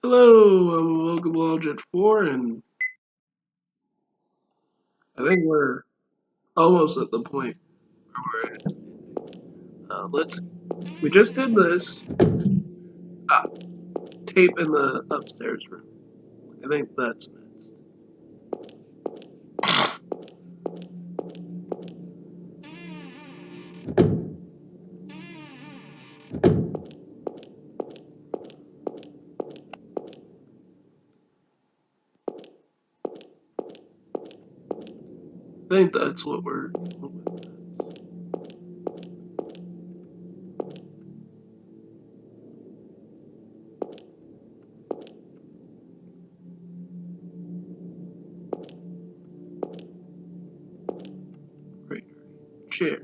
Hello, welcome to Object 4, and I think we're almost at the point where we're at. We just did this. Ah, tape in the upstairs room. I think that's next. I think that's what we're dealing with. Great. Chair.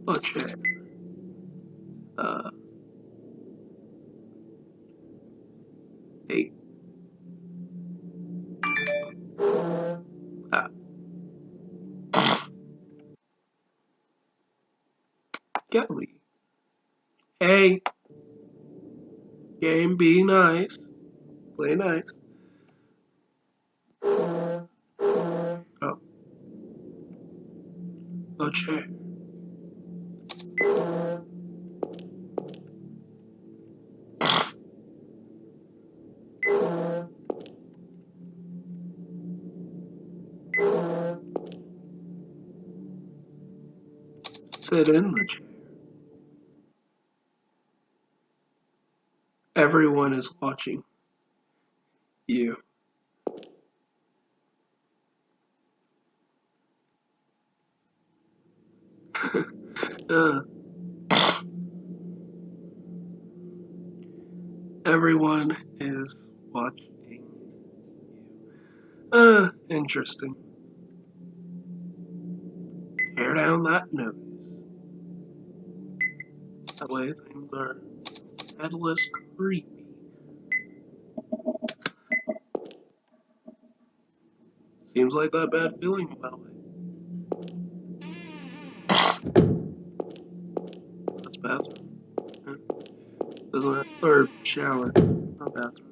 A chair. Uh, 8. Ah. Kelly. Hey. Game, be nice. Play nice. Oh. A chair. Sit in the chair. Everyone is watching you. uh, everyone is watching you. Interesting. Tear down that notice. That way things are a less creepy. Seems like that bad feeling about it. That's bathroom. Doesn't that, or shower, not bathroom.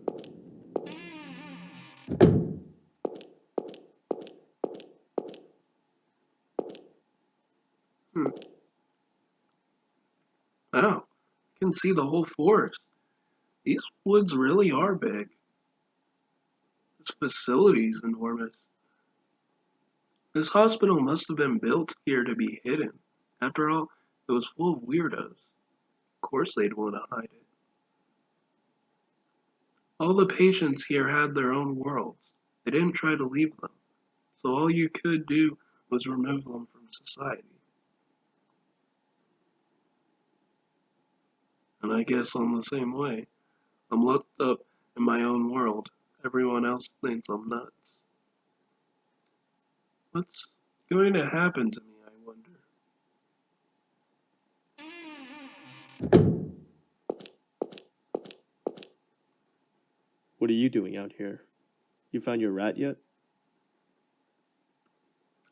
Hmm. Wow, I can see the whole forest. These woods really are big. This facility's enormous. This hospital must have been built here to be hidden. After all, it was full of weirdos. Of course they'd want to hide it. All the patients here had their own worlds. They didn't try to leave them. So all you could do was remove them from society. And I guess I'm the same way. I'm locked up in my own world. Everyone else thinks I'm nuts. What's going to happen to me, I wonder? What are you doing out here? You found your rat yet?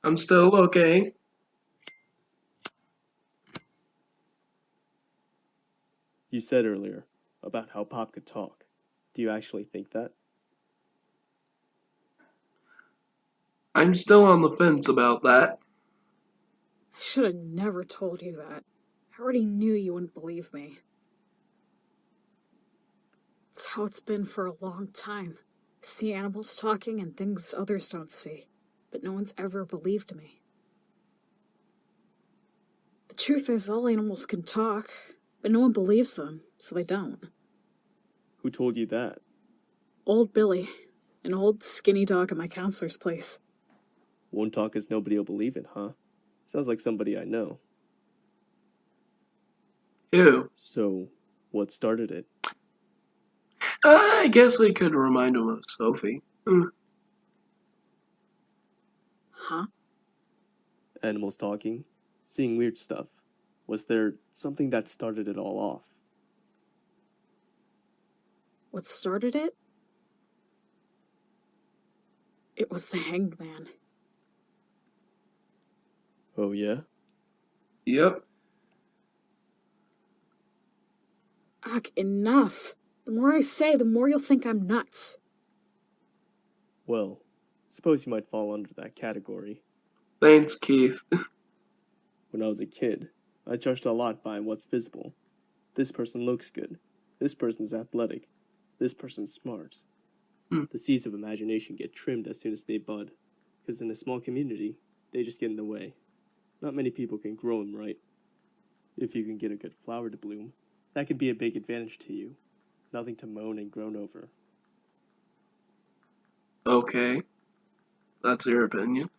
I'm still okay. You said earlier about how Pop could talk. Do you actually think that? I'm still on the fence about that. I should have never told you that. I already knew you wouldn't believe me. It's how it's been for a long time. I see animals talking and things others don't see, but no one's ever believed me. The truth is, all animals can talk, but no one believes them, so they don't. Who told you that? Old Billy, an old skinny dog at my counselor's place. Won't talk as nobody will believe it, huh? Sounds like somebody I know. Ew. So, what started it? I guess I could remind him of Sophie. Huh? Animals talking? Seeing weird stuff? Was there something that started it all off? What started it? It was the Hanged Man. Oh, yeah? Yep. Ugh, enough. The more I say, the more you'll think I'm nuts. Well, suppose you might fall under that category. Thanks, Keith. When I was a kid, I judged a lot by what's visible. This person looks good. This person's athletic. This person's smart. The seeds of imagination get trimmed as soon as they bud, because in a small community, they just get in the way. Not many people can grow them right. If you can get a good flower to bloom, that can be a big advantage to you. Nothing to moan and groan over. Okay. That's your opinion.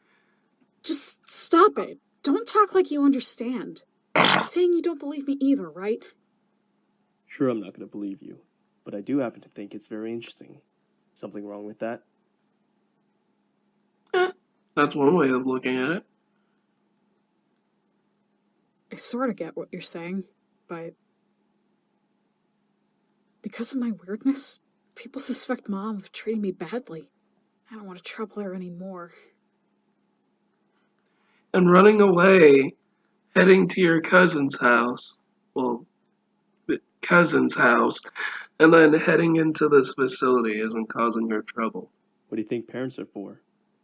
Just stop it. Don't talk like you understand. Just saying you don't believe me either, right? Sure, I'm not going to believe you, but I do happen to think it's very interesting. Something wrong with that? That's one way of looking at it. I sort of get what you're saying, but because of my weirdness, people suspect Mom of treating me badly. I don't want to trouble her anymore. And running away, heading to your cousin's house. Well, cousin's house. And then heading into this facility isn't causing her trouble. What do you think parents are for?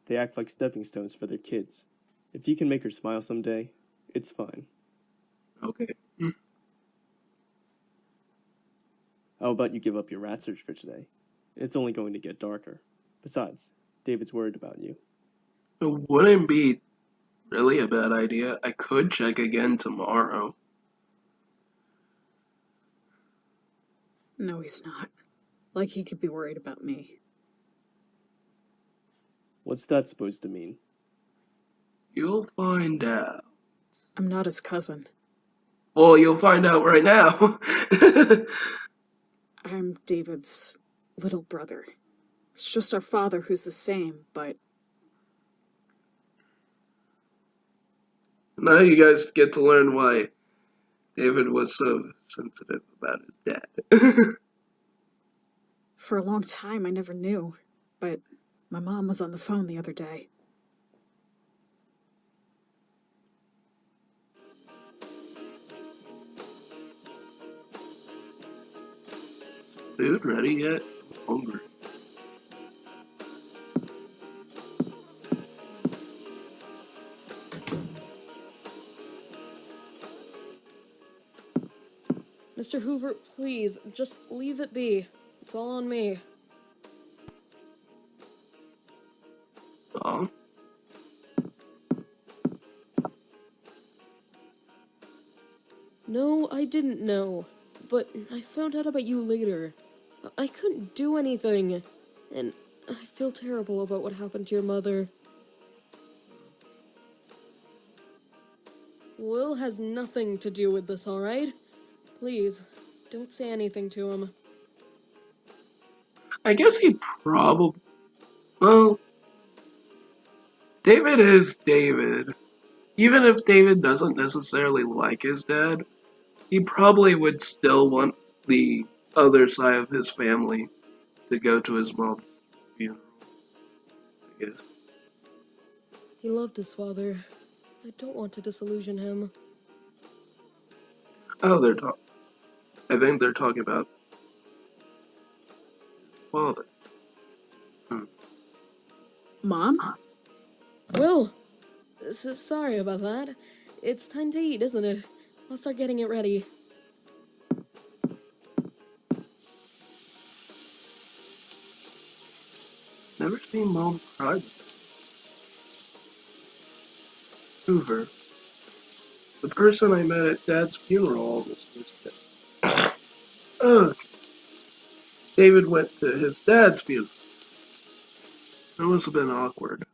They act like stepping stones for their kids. If you can make her smile someday, it's fine. Okay. How about you give up your rat search for today? It's only going to get darker. Besides, David's worried about you. It wouldn't be really a bad idea. I could check again tomorrow. No, he's not. Like he could be worried about me. What's that supposed to mean? You'll find out. I'm not his cousin. Well, you'll find out right now. I'm David's little brother. It's just our father who's the same, but Now you guys get to learn why David was so sensitive about his dad. for a long time I never knew. But my mom was on the phone the other day. Food ready yet? I'm hungry. Mr. Hoover, please, just leave it be. It's all on me. Oh, No, I didn't know. But I found out about you later. I couldn't do anything. And I feel terrible about what happened to your mother. Will has nothing to do with this, alright? Please, don't say anything to him. I guess he probably. Well, David is David. Even if David doesn't necessarily like his dad, he probably would still want the other side of his family to go to his mom's funeral, I guess. He loved his father. I don't want to disillusion him. Oh, I think they're talking about his father. Mom? Will! Sorry about that. It's time to eat, isn't it? I'll start getting it ready. Never seen Mom cry before. Hoover, the person I met at Dad's funeral almost missed it. Ugh. David went to his dad's funeral. That must have been awkward.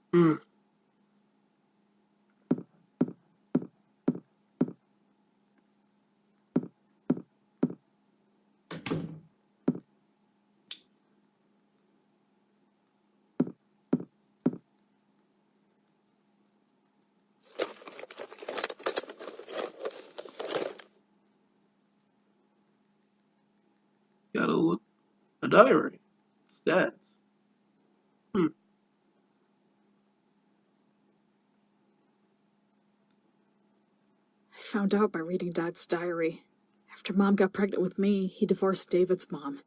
Gotta look a diary. It's Dad's. found out by reading Dad's diary. After Mom got pregnant with me, he divorced David's mom.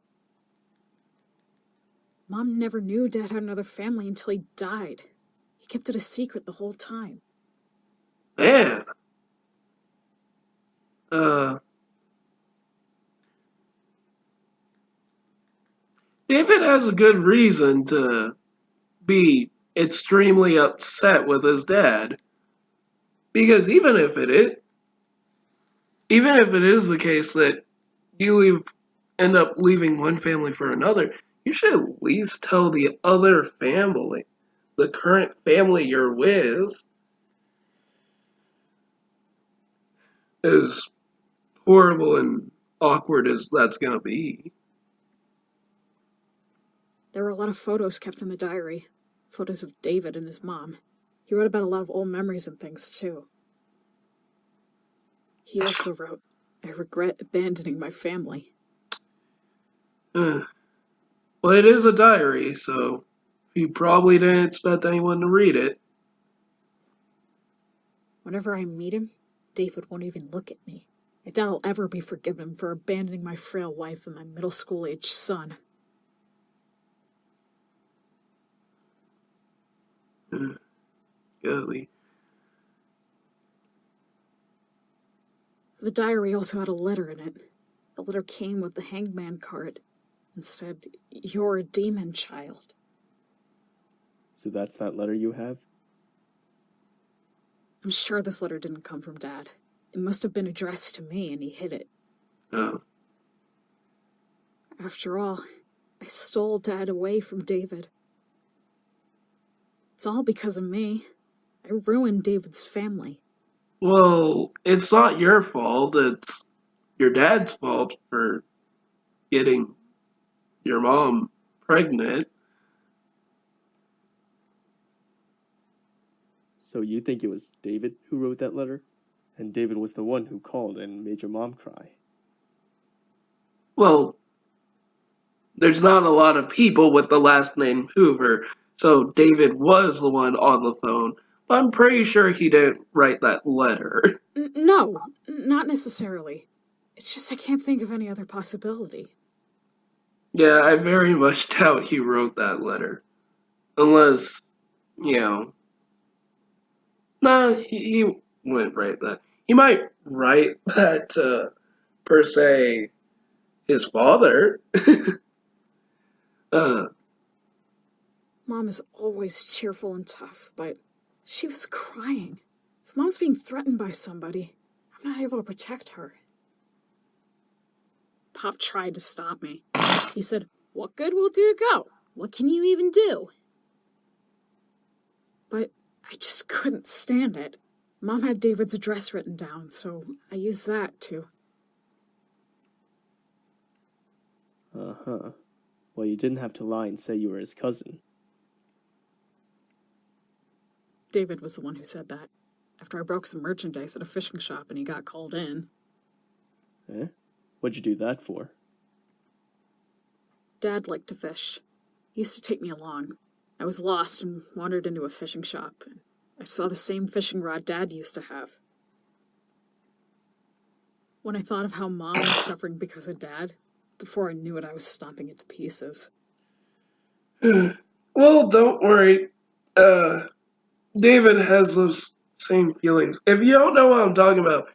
Mom never knew Dad had another family until he died. He kept it a secret the whole time. Man. David has a good reason to be extremely upset with his dad. Because even if it is the case that you end up leaving one family for another, you should at least tell the other family, the current family you're with, as horrible and awkward as that's gonna be. There were a lot of photos kept in the diary. Photos of David and his mom. He wrote about a lot of old memories and things, too. He also wrote, "I regret abandoning my family." Well, it is a diary, so he probably didn't expect anyone to read it. Whenever I meet him, David won't even look at me. I doubt I'll ever be forgiven for abandoning my frail wife and my middle school-aged son. Golly. The diary also had a letter in it. The letter came with the hangman card and said, "You're a demon child." So that's that letter you have? I'm sure this letter didn't come from Dad. It must have been addressed to me and he hid it. Oh. After all, I stole Dad away from David. It's all because of me. I ruined David's family. Well, it's not your fault. It's your dad's fault for getting your mom pregnant. So you think it was David who wrote that letter? And David was the one who called and made your mom cry? Well, there's not a lot of people with the last name Hoover, so David was the one on the phone. But I'm pretty sure he didn't write that letter. No, not necessarily. It's just I can't think of any other possibility. Yeah, I very much doubt he wrote that letter. Unless, nah, he wouldn't write that. He might write that to, per se, his father. Mom is always cheerful and tough, but she was crying. If Mom's being threatened by somebody, I'm not able to protect her. Pop tried to stop me. He said, "What good will it do to go? What can you even do?" But I just couldn't stand it. Mom had David's address written down, so I used that too. Uh-huh. Well, you didn't have to lie and say you were his cousin. David was the one who said that. After I broke some merchandise at a fishing shop and he got called in. Eh? What'd you do that for? Dad liked to fish. He used to take me along. I was lost and wandered into a fishing shop. I saw the same fishing rod Dad used to have. When I thought of how Mom was suffering because of Dad, before I knew it, I was stomping it to pieces. Well, don't worry. David has those same feelings. If you don't know what I'm talking about,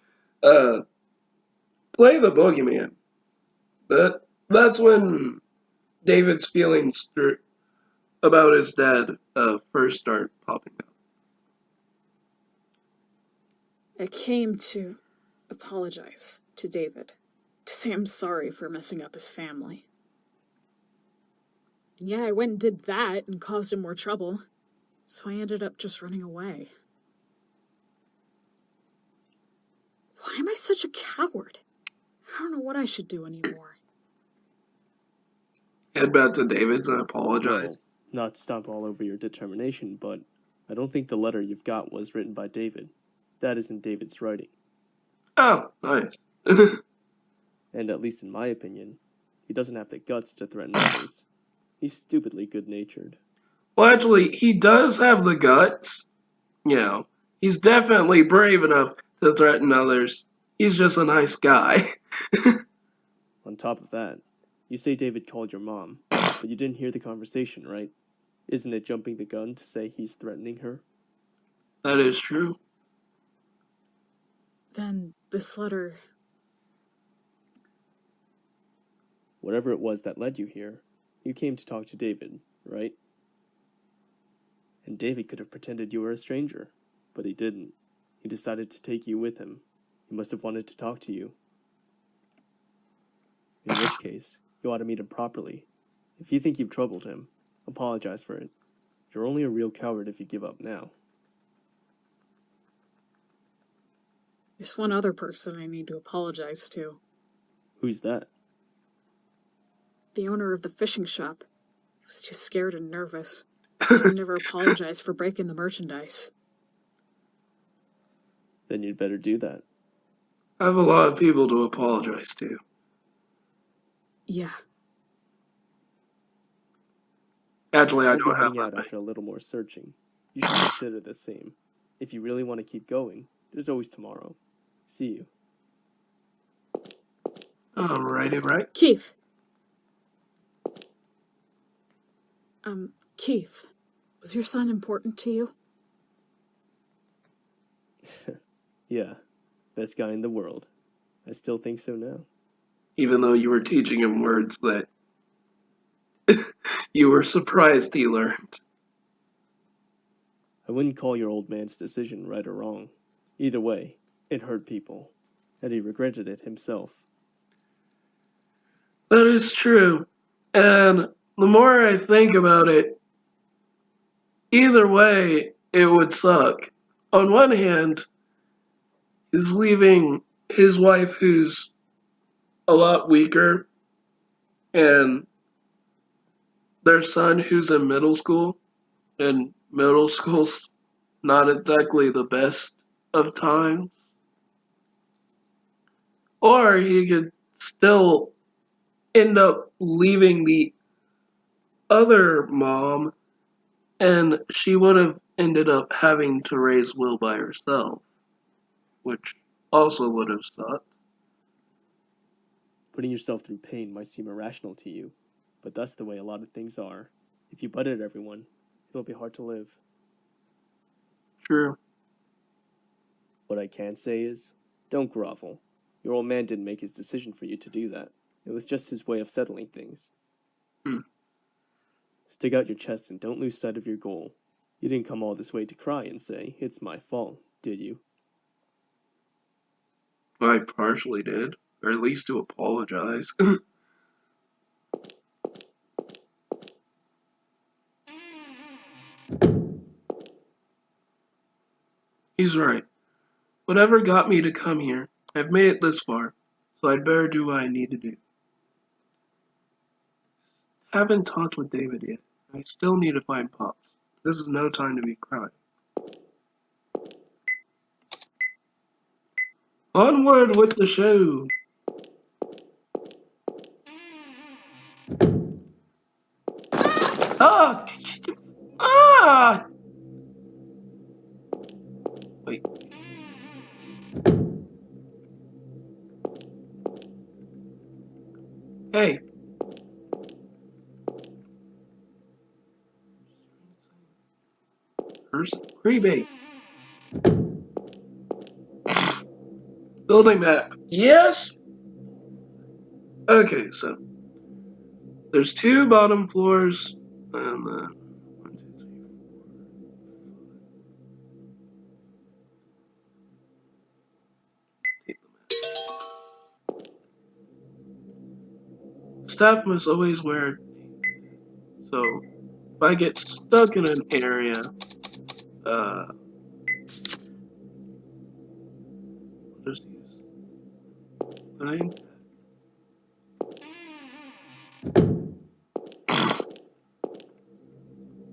play the Boogeyman. That's when David's feelings about his dad first start popping up. I came to apologize to David, to say I'm sorry for messing up his family. And yet I went and did that and caused him more trouble, so I ended up just running away. Why am I such a coward? I don't know what I should do anymore. Head back to David's and apologize. Well, not stomp all over your determination, but I don't think the letter you've got was written by David. That isn't David's writing. Oh, nice. And at least in my opinion, he doesn't have the guts to threaten others. He's stupidly good-natured. Well, actually, he does have the guts. He's definitely brave enough to threaten others. He's just a nice guy. On top of that, you say David called your mom, but you didn't hear the conversation, right? Isn't it jumping the gun to say he's threatening her? That is true. Then this letter. Whatever it was that led you here, you came to talk to David, right? And David could have pretended you were a stranger, but he didn't. He decided to take you with him. He must have wanted to talk to you. In which case, you ought to meet him properly. If you think you've troubled him, apologize for it. You're only a real coward if you give up now. There's one other person I need to apologize to. Who's that? The owner of the fishing shop. I was too scared and nervous, so I never apologized for breaking the merchandise. Then you'd better do that. I have a lot of people to apologize to. Yeah. Actually, I You'll be don't have heading out that many. after a little more searching. You should consider the same. If you really want to keep going, there's always tomorrow. See you. Alrighty, right? Keith. Keith, was your son important to you? Yeah, best guy in the world. I still think so now. Even though you were teaching him words that you were surprised he learned. I wouldn't call your old man's decision right or wrong. Either way, it hurt people, and he regretted it himself. That is true. And the more I think about it, either way, it would suck. On one hand, he's leaving his wife, who's a lot weaker, and their son, who's in middle school, and middle school's not exactly the best of times. Or he could still end up leaving the other mom, and she would have ended up having to raise Will by herself, which also would have sucked. Putting yourself through pain might seem irrational to you, but that's the way a lot of things are. If you butt at everyone, it'll be hard to live. True. What I can say is, don't grovel. Your old man didn't make his decision for you to do that. It was just his way of settling things. Stick out your chest and don't lose sight of your goal. You didn't come all this way to cry and say, it's my fault, did you? I partially did, or at least to apologize. He's right. Whatever got me to come here, I've made it this far, so I'd better do what I need to do. Haven't talked with David yet. I still need to find Pops. This is no time to be crying. Onward with the show! Ah! Ah! Wait. Hey. Creepy. Building map. Yes? Okay, so there's 2 bottom floors, and then 1, 2, 3, 4, 5. Take the map. Staff must always wear. So if I get stuck in an area, I'll just use 9.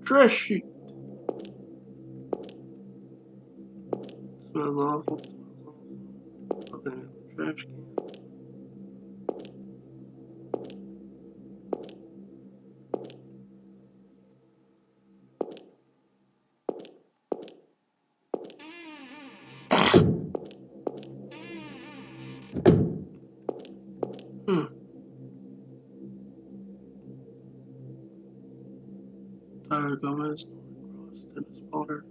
Trash chute. Smells awful. Nothing in the trash can. Tyler Gomez, Cross, Dennis Potter.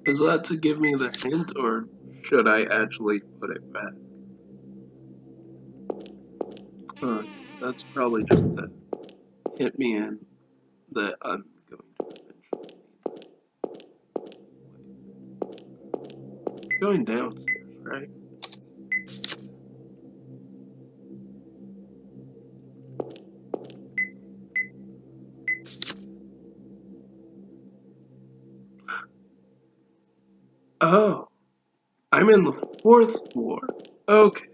Is that to give me the hint, or should I actually put it back? That's probably just to hit me in that I'm going to eventually need that. Going downstairs, right? Oh, I'm in the 4th floor. Okay.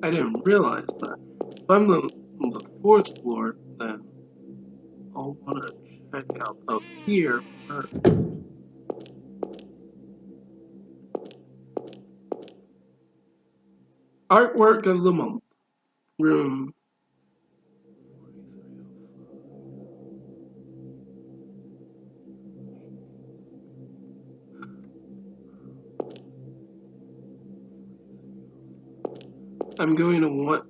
I didn't realize that. If I'm on the 4th floor, then I'll want to check out up here first. Artwork of the month. Room. I'm going to want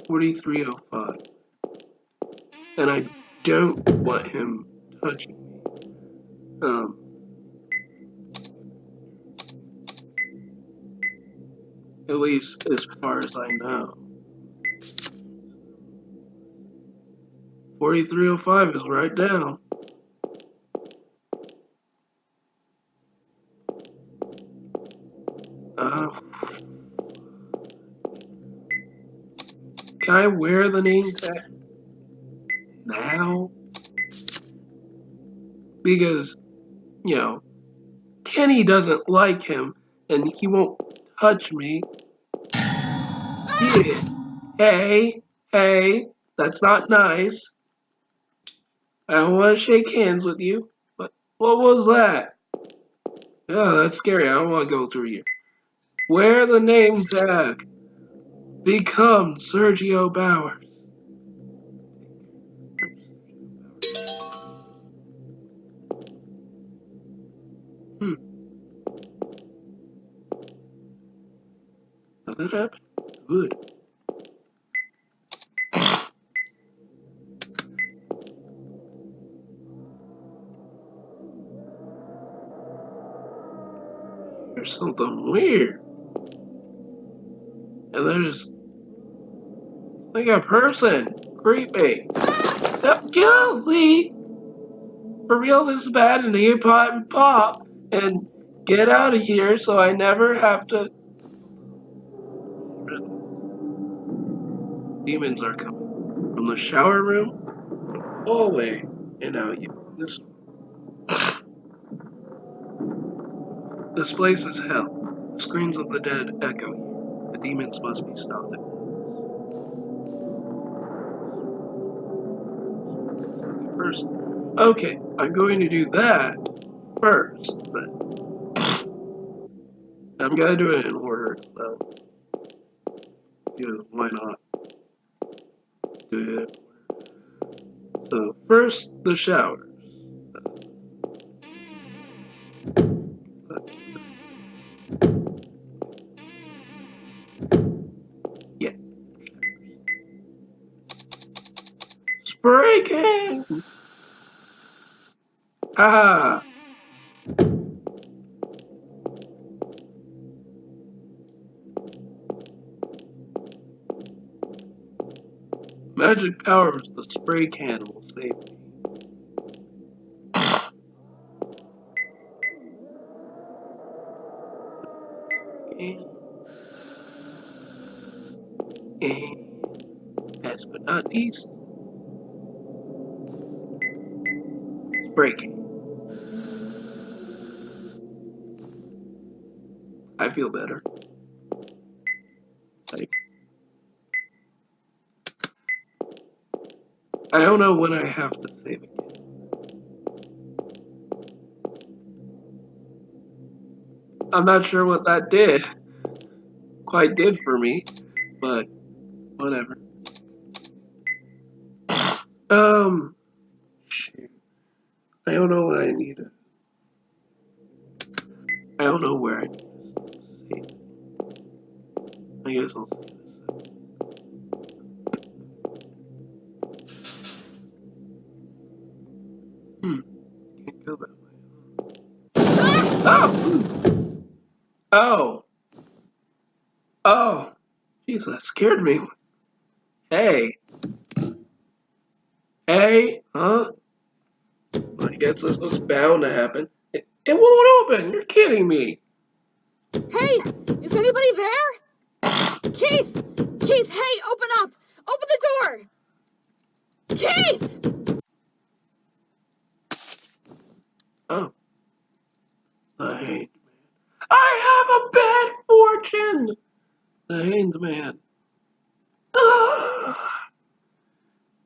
4305. And I don't want him touching me. At least as far as I know. 4305 is right down. Can I wear the name tag now? Because, you know, Kenny doesn't like him and he won't touch me. Yeah. Hey, that's not nice. I don't want to shake hands with you, but what was that? Oh, that's scary. I don't want to go through here. Wear the name tag. Become Sergio Bowers. Nothing happened? Good. There's something weird. And there's like a person. Creepy. Guilty! For real, this is bad, and eat pot and pop. And get out of here so I never have to. Demons are coming. From the shower room, hallway, and out this. This place is hell. The screams of the dead echo here. The demons must be stopped. First, okay, I'm going to do that first. Then I'm gonna do it in order, so why not do it? So first, the showers. Yeah. Spray can. Ah. Magic powers, the spray can will save me. And last but not least, spray can. I feel better. I don't know when I have to save again. I'm not sure what that quite did for me, but whatever. shoot. I don't know why I need it. I don't know where I need to save. I guess I'll save this. Can't go that way. Oh! Oh! Oh! Jeez, that scared me. Hey! Hey! Huh? I guess this was bound to happen. It won't open! You're kidding me! Hey, is anybody there? Keith! Keith, hey, open up! Open the door! Keith! Oh. The Hanged Man. I have a bad fortune! The Hanged Man. Ah!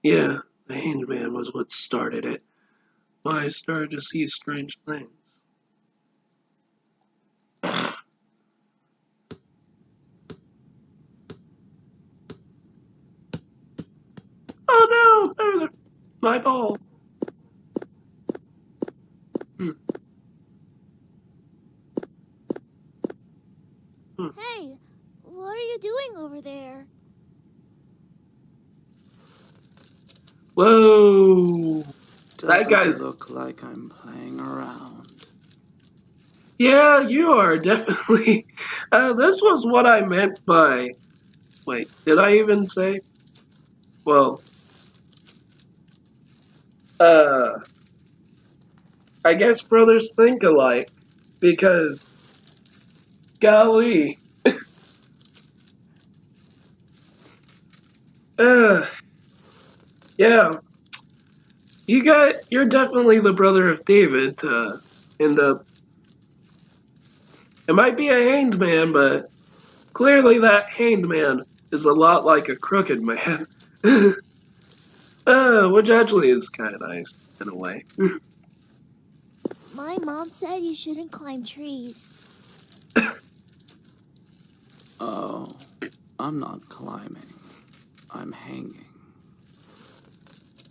Yeah, the Hanged Man was what started it. I started to see strange things. Oh no! There's my ball. Hey, what are you doing over there? Whoa! Does That guy's. it look like I'm playing around? Yeah, you are definitely. This was what I meant by. Wait, did I even say? Well, I guess brothers think alike because, golly, yeah, you're definitely the brother of David to end up. It might be a hanged man, but clearly that hanged man is a lot like a crooked man. Which actually is kind of nice in a way. My mom said you shouldn't climb trees. Oh, I'm not climbing. I'm hanging.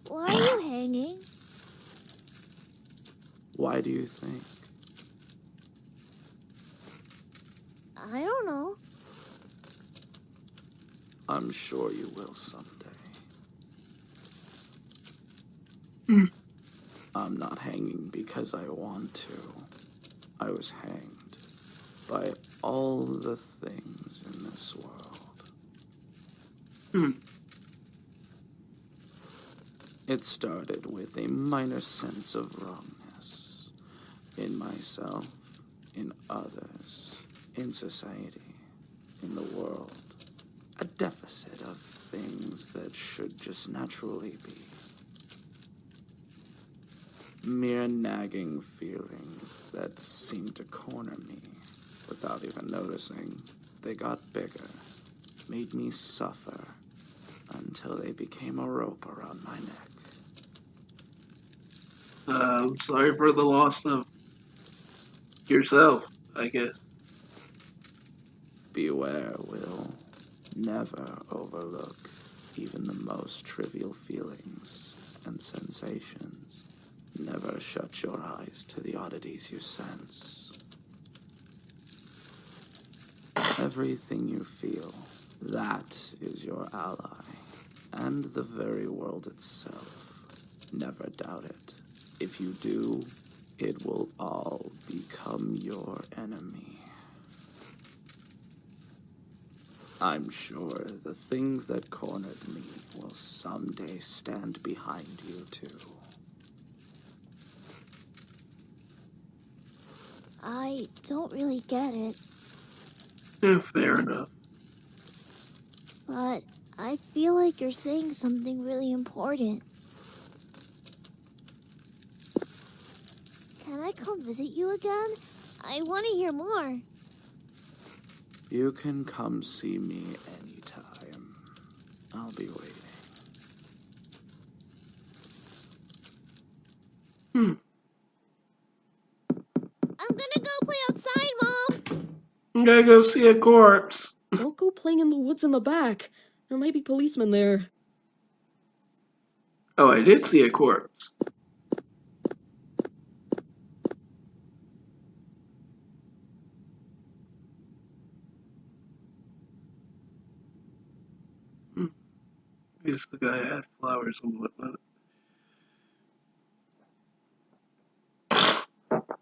Why are you hanging? Why do you think? I don't know. I'm sure you will someday. I'm not hanging because I want to. I was hanged by all the things in this world. It started with a minor sense of wrongness in myself, in others, in society, in the world. A deficit of things that should just naturally be. Mere nagging feelings that seemed to corner me without even noticing. They got bigger, made me suffer until they became a rope around my neck. I'm sorry for the loss of yourself, I guess. Beware, Will. Never overlook even the most trivial feelings and sensations. Never shut your eyes to the oddities you sense. Everything you feel, that is your ally, and the very world itself. Never doubt it. If you do, it will all become your enemy. I'm sure the things that cornered me will someday stand behind you too. I don't really get it, Yeah, fair enough. but I feel like you're saying something really important. Can I come visit you again? I want to hear more. You can come see me anytime. I'll be waiting. I'm gonna go play outside, Mom! I'm gonna go see a corpse. Don't go playing in the woods in the back. There might be policemen there. Oh, I did see a corpse. He's the guy who had flowers and whatnot.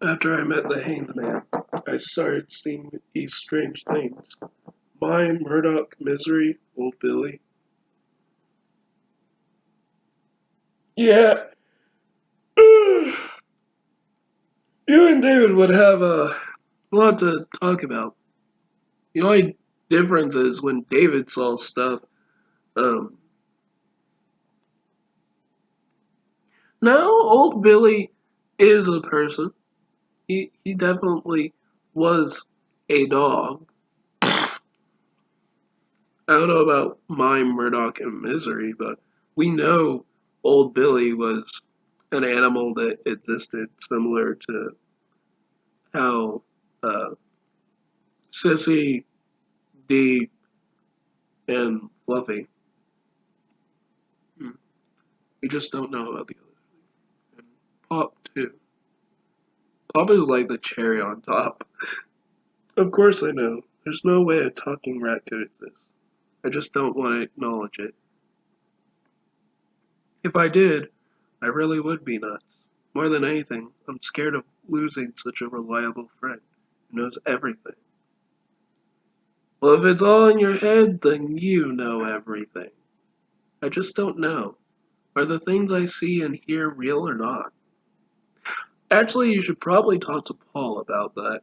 After I met the Hanged Man, I started seeing these strange things. Mime, Murdoch, Misery, Old Billy. Yeah. You and David would have a lot to talk about. The only difference is when David saw stuff. Um, no, Old Billy is a person. He definitely was a dog. I don't know about Mime, Murdoch, and Misery, but we know Old Billy was an animal that existed similar to how uh, Sissy, Dee, and Fluffy. Hmm. We just don't know about the others. And Pop, too. Pop is like the cherry on top. Of course I know. There's no way a talking rat could exist. I just don't want to acknowledge it. If I did, I really would be nuts. More than anything, I'm scared of losing such a reliable friend who knows everything. Well, if it's all in your head, then you know everything. I just don't know. Are the things I see and hear real or not? Actually, you should probably talk to Paul about that.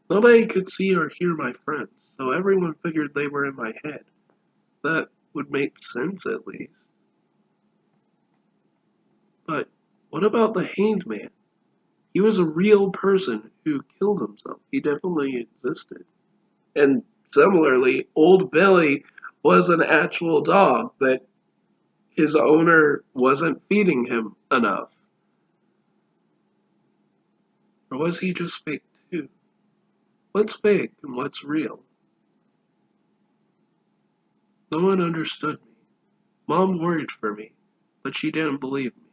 Nobody could see or hear my friends, so everyone figured they were in my head. That would make sense at least. But what about the Hanged Man? He was a real person who killed himself. He definitely existed. And similarly, Old Billy was an actual dog that his owner wasn't feeding him enough. Or was he just fake too? What's fake and what's real? No one understood me. Mom worried for me, but she didn't believe me.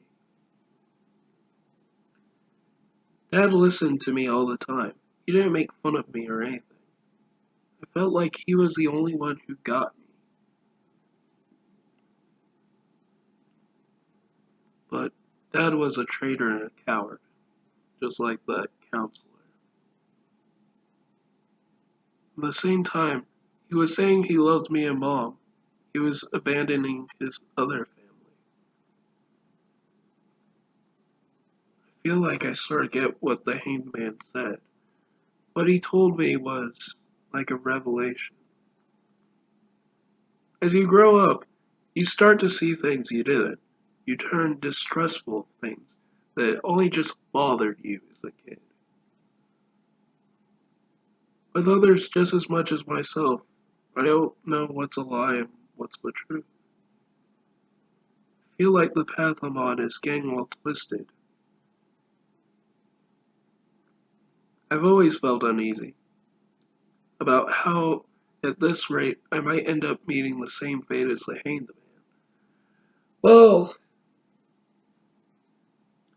Dad listened to me all the time. He didn't make fun of me or anything. I felt like he was the only one who got me. But Dad was a traitor and a coward, just like that counselor. At the same time, he was saying he loved me and Mom. He was abandoning his other family. I feel like I sort of get what the Hanged Man said. What he told me was like a revelation. As you grow up, you start to see things you didn't. You turn distrustful of things that only just bothered you as a kid. With others just as much as myself, I don't know what's a lie and what's the truth. I feel like the path I'm on is getting all twisted. I've always felt uneasy about how, at this rate, I might end up meeting the same fate as the Hanged Man. Well,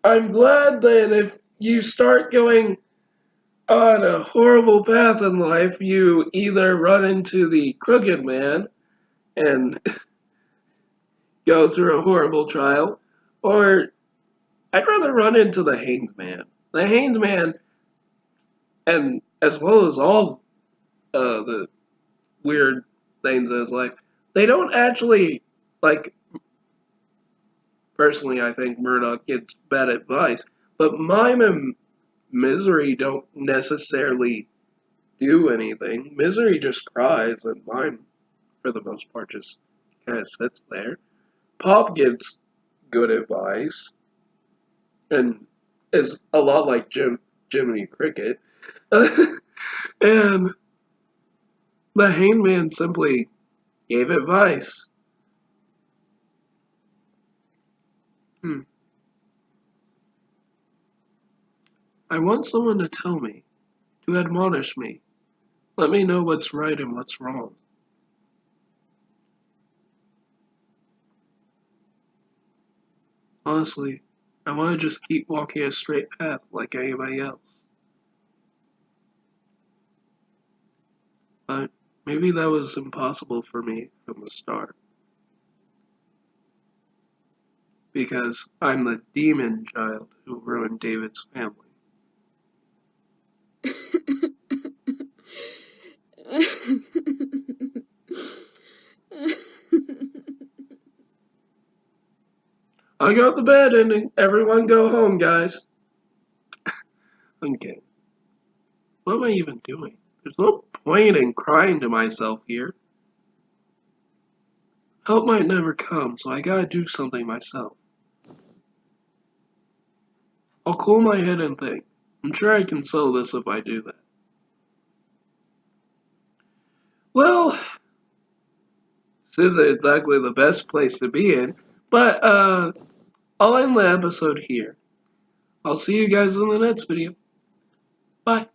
I'm glad that if you start going on a horrible path in life, you either run into the Crooked Man and go through a horrible trial, or I'd rather run into the Hanged Man. The Hanged Man, and as well as all the weird things in his life, they don't actually, like, personally, I think Murdoch gives bad advice, but Mime and Misery don't necessarily do anything. Misery just cries, and Mime, for the most part, just kind of sits there. Pop gives good advice, and is a lot like Jiminy Cricket. And the Hanged Man simply gave advice. I want someone to tell me, to admonish me. Let me know what's right and what's wrong. Honestly, I want to just keep walking a straight path like anybody else. But Maybe that was impossible for me from the start. Because I'm the demon child who ruined David's family. I got the bad ending. Everyone go home, guys. Okay. What am I even doing? There's no point in crying to myself here. Help might never come, so I gotta do something myself. I'll cool my head and think. I'm sure I can sell this if I do that. Well, this isn't exactly the best place to be in, but I'll end the episode here. I'll see you guys in the next video. Bye.